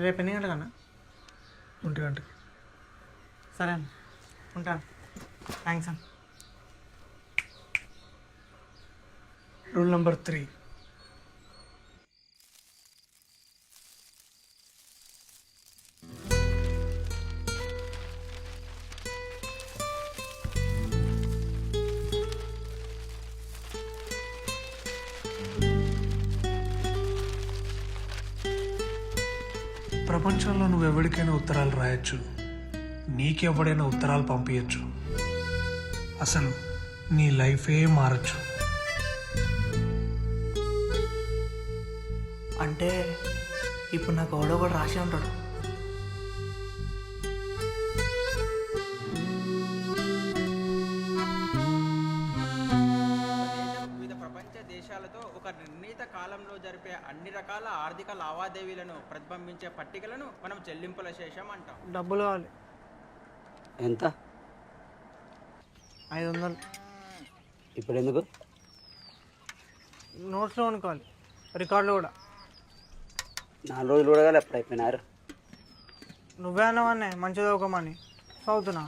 రేపు ఎన్ని గంటలకన్నా? 1 గంటకి. సరే అన్న, ఉంటాను. థ్యాంక్స్ అన్న. Rule number 3. ప్రపంచంలో నువ్వు ఎవరికైనా ఉత్తరాలు రాయొచ్చు, నీకెవడైనా ఉత్తరాలు పంపించచ్చు. అసలు నీ లైఫే మారచ్చు. అంటే ఇప్పుడు నాకు ఎవడో ఒకటి రాసి ఉంటాడు. వివిధ ప్రపంచ దేశాలతో ఒక నిర్ణీత కాలంలో జరిపే అన్ని రకాల ఆర్థిక లావాదేవీలను ప్రతిబింబించే పట్టికలను మనం చెల్లింపుల శేషం అంటాం. డబ్బులు కావాలి. ఎంత? 500. ఇప్పుడు ఎందుకు? నోట్స్లో అనుకోవాలి, రికార్డులు కూడా. 4 రోజులు కూడా కానీ ఎప్పుడు అయిపోయినారు. నువ్వే అన్నావన్నే మంచిగా చదువుకోమని. చదువుతున్నా.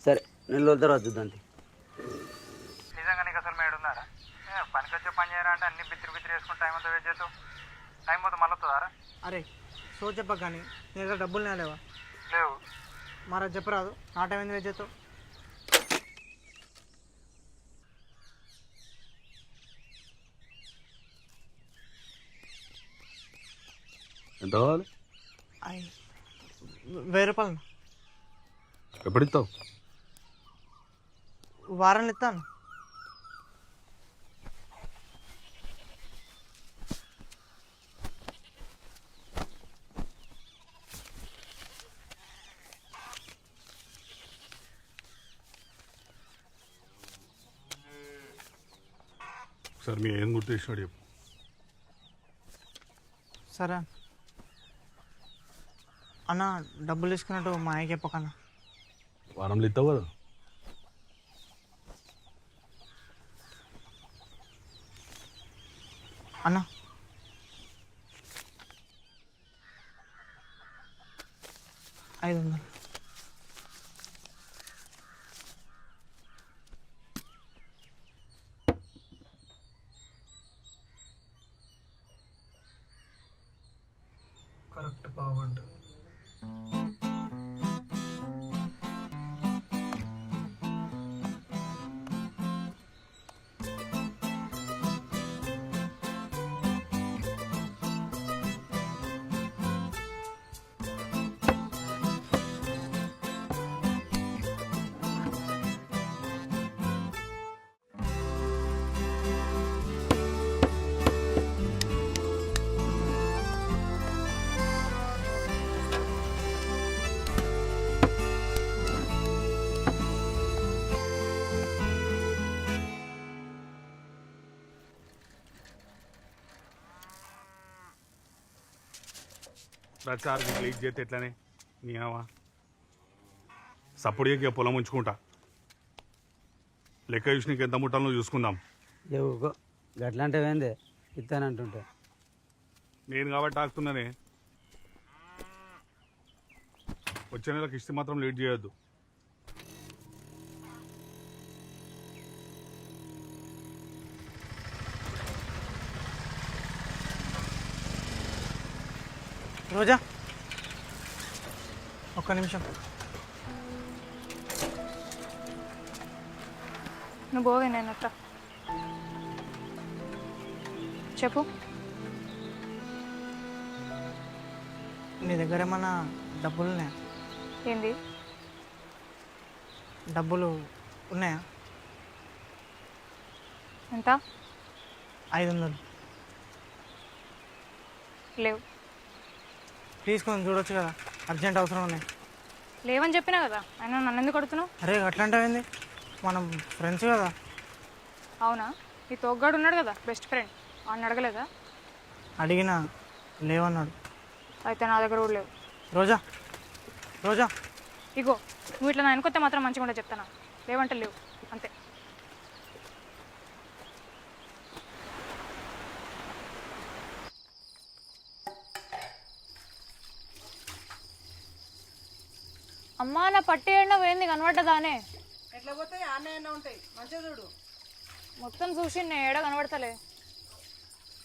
సరే, 2 రోజుల తర్వాత చూద్దాం. నిజంగా నీకు అసలు మేడు ఉన్నారా? పనికి వచ్చే పని చేయరా అంటే అన్ని బిత్తిరి వేసుకుని టైం అంతా వెయిట్ చేస్తావు. టైం మొత్తం మళ్ళీ వస్తుందారా? అరే సో చెప్పక కానీ నీ దగ్గర డబ్బులు నేలేవా? లేవు. మరి అది చెప్పరాదు, నా టైం ఎందుకు వెయిట్ చేస్తావు? ఎంత కావాలి? 1000 రూపాయలు. ఎప్పుడు ఇస్తావు? వారాలు ఇస్తాను. సార్ మీ ఏం గుర్తు చేసినాడు చెప్పు. సరే అన్న, డబ్బులు తీసుకున్నట్టు మా అయ్యకి చెప్పకన్నా. వారంలో ఇస్తావు కదా. అన్న ఐదు వందలు. కరెక్ట్ బాగుండు. ప్రచారం లీక్ చేస్తే ఎట్లనే నీవా సప్పుడికి పొలం ఉంచుకుంటా. లెక్క చూసి నీకు ఎంత ముట్టాలో చూసుకుందాం. లేవు గట్లంటే ఏందే ఇస్తానంటుంటే. నేను కాబట్టి ఆగుతున్నానే. వచ్చే నెలకు ఇస్తే మాత్రం లేట్ చేయొద్దు. రోజా ఒక్క నిమిషం. నువ్వు పోవే, నేను అట్లా చెప్పు. నీ దగ్గర ఏమన్నా డబ్బులు ఉన్నాయా? ఏంది? డబ్బులు ఉన్నాయా? ఎంత? 500. లేవు. ప్లీజ్ కొంచెం చూడొచ్చు కదా, అర్జెంట్ అవసరం ఉన్నాయి. లేవని చెప్పినా కదా, అయినా నన్ను ఎందుకు అడుగుతున్నావు? అరే అట్లాంటివి మనం ఫ్రెండ్స్ కదా. అవునా? నీ తోగ్గాడు ఉన్నాడు కదా, బెస్ట్ ఫ్రెండ్, వాడిని అడగలేదా? అడిగినా లేవన్నాడు. అయితే నా దగ్గర కూడా లేవు. రోజా రోజా ఇగో, నువ్వు ఇట్లా నా అనుకొస్తే మాత్రం మంచిగా ఉంటే చెప్తానా? లేవంటే లేవు, అంతే. అమ్మా నా పట్టి ఎండ పోయింది కనబడ్డదానే ఎట్లా పోతాయి ఆన్లైన్ ఉంటాయి మంచిగా చూడు. మొత్తం చూసి నేను ఏడ కనబడతలే.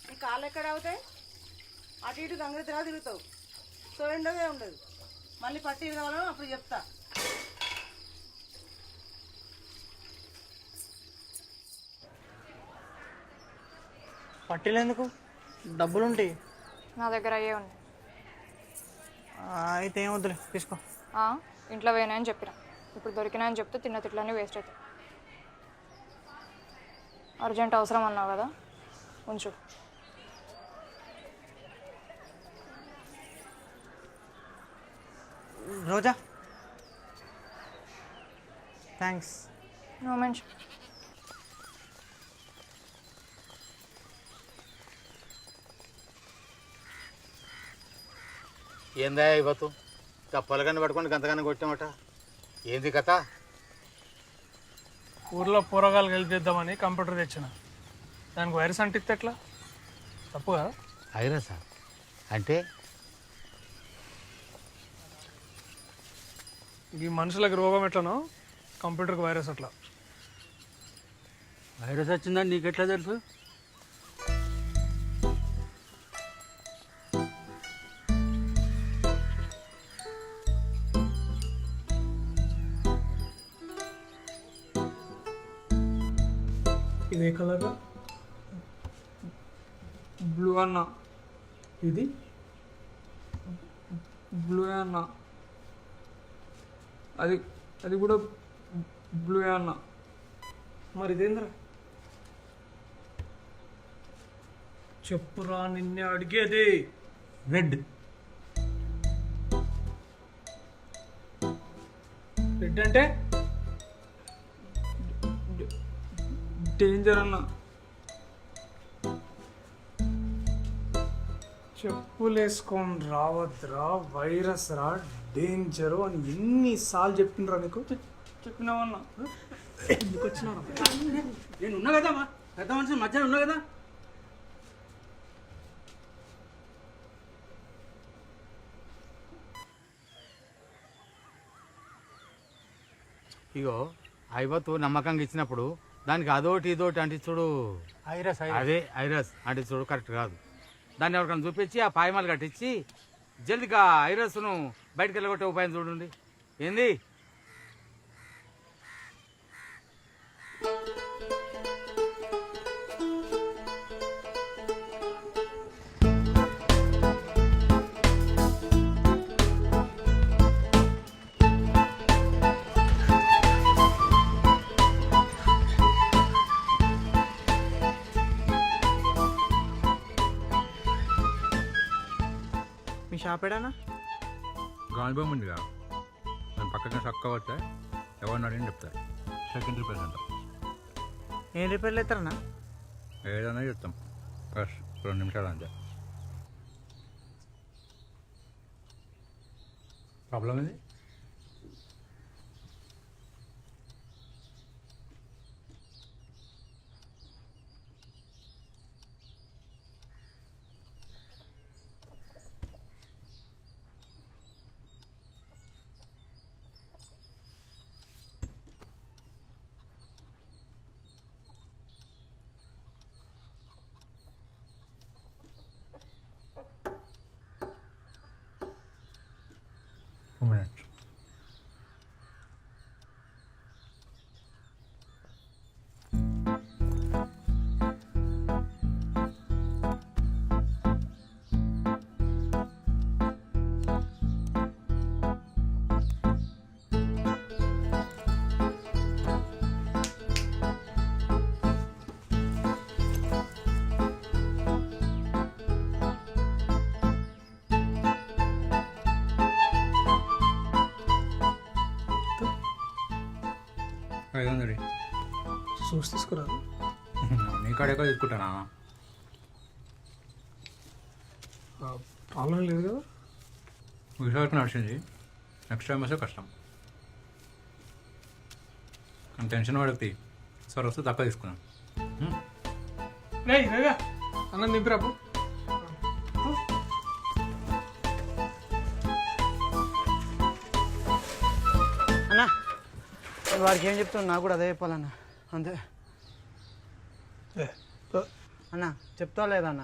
నీ కాళ్ళు ఎక్కడ అవుతాయి? అటు ఇటు గంగతిరా తిరుగుతావు. సో ఉండదే ఉండదు. మళ్ళీ పట్టి కావాలో అప్పుడు చెప్తా. పట్టీలు ఎందుకు? డబ్బులు ఉంటాయి. నా దగ్గర అయ్యే ఉన్నాయి. అయితే ఏం వద్దులే, తీసుకో. ఇంట్లో పోయినాయని చెప్పిన, ఇప్పుడు దొరికినాయని చెప్తే తిన్న తిట్లన్నీ వేస్ట్ అవుతాయి. అర్జెంట్ అవసరం అన్నావు కదా, ఉంచు. రోజా, థ్యాంక్స్. No mention. ఏందా ఇవ్వతు పొలగాన్ని పట్టుకొని గంతగానే కొట్టామట, ఏంది కథ? ఊర్లో పూరగాలు హెల్ప్ చేద్దామని కంప్యూటర్ తెచ్చిన, దానికి వైరస్ అంటిస్తే ఎట్లా? తప్పు కదా? ఐరసా అంటే? ఈ మనుషులకు రోగం ఎట్లనో కంప్యూటర్కి వైరస్ అట్లా. వైరస్ వచ్చిందని నీకెట్లా తెలుసు? ఇది ఏ కలర్? బ్లూ అన్న. ఇది బ్లూ అన్న. అది అది కూడా బ్లూ అన్న. మరి ఇదేంద్రా? చెప్పురా, నిన్నే అడిగేది. రెడ్. రెడ్ అంటే డేంజర్ అన్న. చెప్పులేసుకొని రావద్దురా, వైరస్ రా, డేంజరు అని ఎన్నిసార్లు చెప్పిండ్రా నీకు? చెప్పినావన్నా? ఎందుకు వచ్చినారా? నేను ఉన్నా కదా, పెద్ద మనిషి మధ్యాహ్నం ఉన్నా కదా. ఇగో ఐవత్తు నమ్మకంగా ఇచ్చినప్పుడు దానికి అదోటి ఇదోటి అంటే చూడు, ఐరస్ అదే ఐరస్ అంటే చూడు కరెక్ట్ కాదు. దాన్ని ఎవరికైనా చూపించి ఆ పాయమాలు కట్టించి జల్దిగా ఐరస్ను బయటకు వెళ్ళగొట్టే ఉపాయం చూడండి. ఏంది? మీ షాప్ ఏడానా? గాంధీభూమి ఉందిగా, దాని పక్కన చక్క వస్తే ఎవరిని అడిగిన చెప్తారు. సెకండ్ రిపేర్ అంటాం. ఏం రిపేర్లు అవుతారన్నా? ఏదైనా చెప్తాం, ఫస్ట్ 2 నిమిషాలు అంతే. ప్రాబ్లం ఇది. minutes. చూసి తీసుకురా. నీ కాడ ఎక్కడ తీసుకుంటానా? ప్రాబ్లం లేదు కదా. విశాఖకు నడిచింది, నెక్స్ట్ టైం వస్తే కష్టం. కానీ టెన్షన్ పడకపోయి సార్ వస్తే తక్కువ తీసుకున్నాను. రేగా అన్నం దింపిరాపు. వాడికి ఏం చెప్తాను నాకు కూడా అదే చెప్పాలన్న అంతే. అన్న చెప్తా లేదన్న.